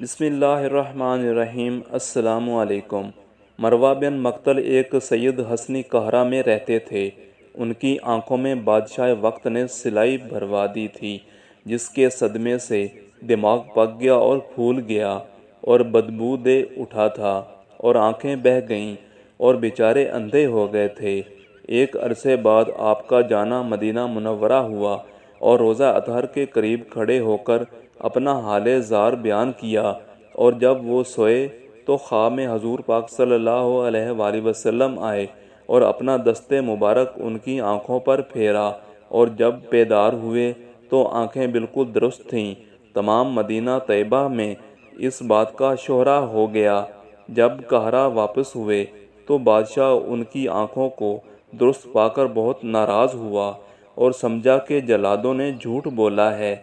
بسم اللہ الرحمن الرحیم۔ السلام علیکم۔ مروہ بن مقتل ایک سید حسنی قہرہ میں رہتے تھے۔ ان کی آنکھوں میں بادشاہ وقت نے سلائی بھروا دی تھی، جس کے صدمے سے دماغ پک گیا اور پھول گیا اور بدبو دے اٹھا تھا، اور آنکھیں بہہ گئیں اور بیچارے اندھے ہو گئے تھے۔ ایک عرصے بعد آپ کا جانا مدینہ منورہ ہوا اور روزہ اطہر کے قریب کھڑے ہو کر اپنا حال زار بیان کیا، اور جب وہ سوئے تو خواب میں حضور پاک صلی اللہ علیہ وآلہ وسلم آئے اور اپنا دست مبارک ان کی آنکھوں پر پھیرا، اور جب بیدار ہوئے تو آنکھیں بالکل درست تھیں۔ تمام مدینہ طیبہ میں اس بات کا شہرا ہو گیا۔ جب قہرہ واپس ہوئے تو بادشاہ ان کی آنکھوں کو درست پا کر بہت ناراض ہوا اور سمجھا کہ جلادوں نے جھوٹ بولا ہے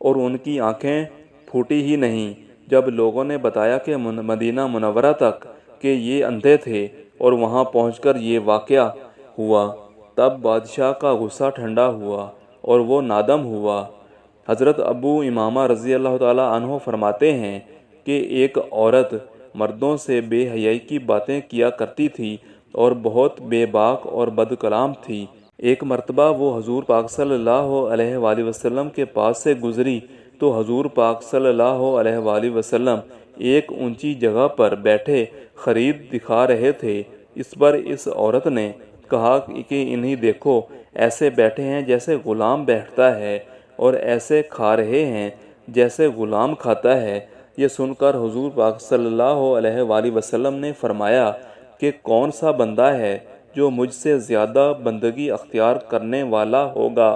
اور ان کی آنکھیں پھوٹی ہی نہیں۔ جب لوگوں نے بتایا کہ مدینہ منورہ تک کہ یہ اندھے تھے اور وہاں پہنچ کر یہ واقعہ ہوا، تب بادشاہ کا غصہ ٹھنڈا ہوا اور وہ نادم ہوا۔ حضرت ابو امامہ رضی اللہ تعالیٰ عنہ فرماتے ہیں کہ ایک عورت مردوں سے بے حیائی کی باتیں کیا کرتی تھی اور بہت بے باک اور بد کلام تھی۔ ایک مرتبہ وہ حضور پاک صلی اللہ علیہ وآلہ وسلم کے پاس سے گزری تو حضور پاک صلی اللہ علیہ وآلہ وسلم ایک اونچی جگہ پر بیٹھے خرید دکھا رہے تھے۔ اس پر اس عورت نے کہا کہ انہیں دیکھو، ایسے بیٹھے ہیں جیسے غلام بیٹھتا ہے، اور ایسے کھا رہے ہیں جیسے غلام کھاتا ہے۔ یہ سن کر حضور پاک صلی اللہ علیہ وآلہ وسلم نے فرمایا کہ کون سا بندہ ہے جو مجھ سے زیادہ بندگی اختیار کرنے والا ہوگا؟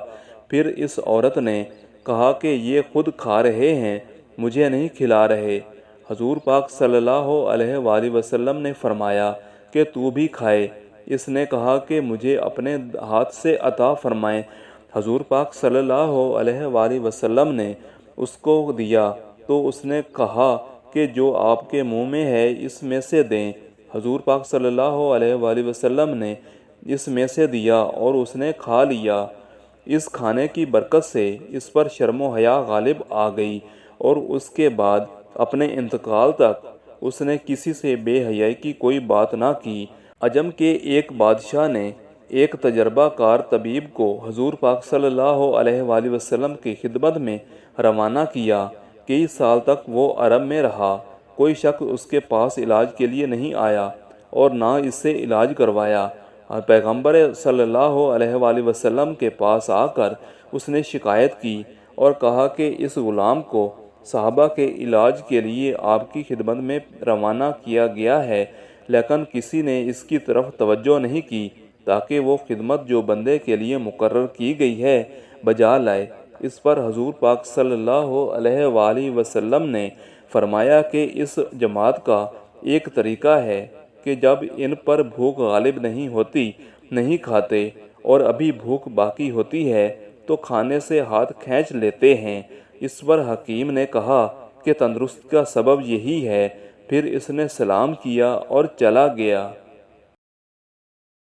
پھر اس عورت نے کہا کہ یہ خود کھا رہے ہیں، مجھے نہیں کھلا رہے۔ حضور پاک صلی اللہ علیہ وآلہ وسلم نے فرمایا کہ تو بھی کھائے۔ اس نے کہا کہ مجھے اپنے ہاتھ سے عطا فرمائیں۔ حضور پاک صلی اللہ علیہ وآلہ وسلم نے اس کو دیا تو اس نے کہا کہ جو آپ کے منہ میں ہے اس میں سے دیں۔ حضور پاک صلی اللہ علیہ وآلہ وسلم نے اس میں سے دیا اور اس نے کھا لیا۔ اس کھانے کی برکت سے اس پر شرم و حیا غالب آ گئی، اور اس کے بعد اپنے انتقال تک اس نے کسی سے بے حیائی کی کوئی بات نہ کی۔ عجم کے ایک بادشاہ نے ایک تجربہ کار طبیب کو حضور پاک صلی اللہ علیہ وآلہ وسلم کی خدمت میں روانہ کیا۔ کئی سال تک وہ عرب میں رہا۔ کوئی شخص اس کے پاس علاج کے لیے نہیں آیا اور نہ اس سے علاج کروایا۔ پیغمبر صلی اللہ علیہ وآلہ وسلم کے پاس آ کر اس نے شکایت کی اور کہا کہ اس غلام کو صحابہ کے علاج کے لیے آپ کی خدمت میں روانہ کیا گیا ہے، لیکن کسی نے اس کی طرف توجہ نہیں کی تاکہ وہ خدمت جو بندے کے لیے مقرر کی گئی ہے بجا لائے۔ اس پر حضور پاک صلی اللہ علیہ وآلہ وسلم نے فرمایا کہ اس جماعت کا ایک طریقہ ہے کہ جب ان پر بھوک غالب نہیں ہوتی نہیں کھاتے، اور ابھی بھوک باقی ہوتی ہے تو کھانے سے ہاتھ کھینچ لیتے ہیں۔ اس پر حکیم نے کہا کہ تندرست کا سبب یہی ہے۔ پھر اس نے سلام کیا اور چلا گیا۔